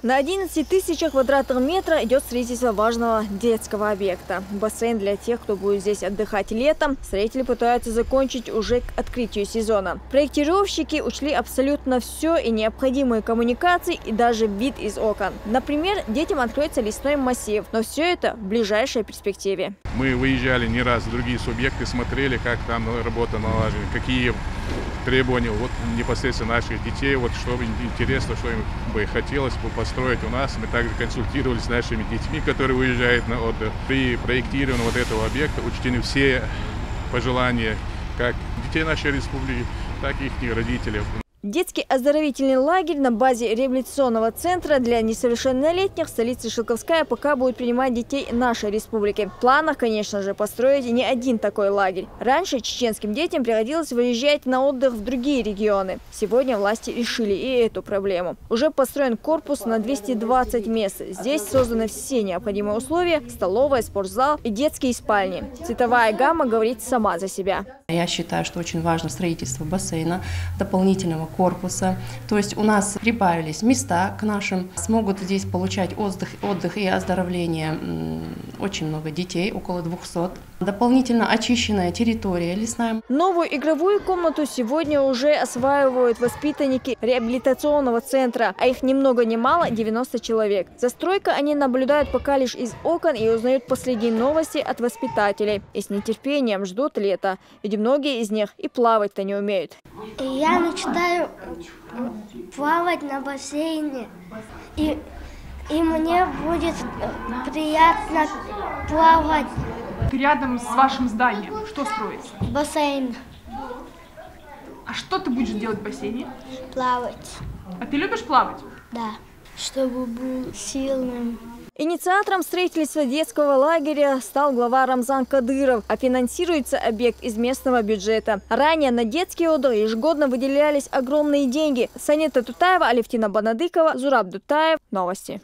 На 11 тысячах квадратных метров идет строительство важного детского объекта. Бассейн для тех, кто будет здесь отдыхать летом, строители пытаются закончить уже к открытию сезона. Проектировщики учли абсолютно все и необходимые коммуникации, и даже вид из окон. Например, детям откроется лесной массив, но все это в ближайшей перспективе. Мы выезжали не раз в другие субъекты, смотрели, как там работа налажена, какие требования вот непосредственно наших детей, вот что им интересно, что им бы хотелось бы построить у нас. Мы также консультировались с нашими детьми, которые уезжают на отдых. При проектировании вот этого объекта учтены все пожелания как детей нашей республики, так и их родителей. Детский оздоровительный лагерь на базе реабилитационного центра для несовершеннолетних в столице Шилковская пока будет принимать детей нашей республики. В планах, конечно же, построить не один такой лагерь. Раньше чеченским детям приходилось выезжать на отдых в другие регионы. Сегодня власти решили и эту проблему. Уже построен корпус на 220 мест. Здесь созданы все необходимые условия – столовая, спортзал и детские спальни. Цветовая гамма говорит сама за себя. Я считаю, что очень важно строительство бассейна, дополнительного корпуса. То есть у нас прибавились места к нашим. Смогут здесь получать отдых и оздоровление очень много детей, около 200. Дополнительно очищенная территория лесная. Новую игровую комнату сегодня уже осваивают воспитанники реабилитационного центра, а их ни много ни мало 90 человек. За стройкой они наблюдают пока лишь из окон и узнают последние новости от воспитателей. И с нетерпением ждут лета, ведь многие из них и плавать-то не умеют. Я мечтаю плавать на бассейне, и мне будет приятно плавать. Рядом с вашим зданием что строится? Бассейн. А что ты будешь делать в бассейне? Плавать. А ты любишь плавать? Да, чтобы был сильным. Инициатором строительства детского лагеря стал глава Рамзан Кадыров, а финансируется объект из местного бюджета. Ранее на детский отдых ежегодно выделялись огромные деньги. Санета Тутаева, Алевтина Банадыкова, Зураб Дутаев. Новости.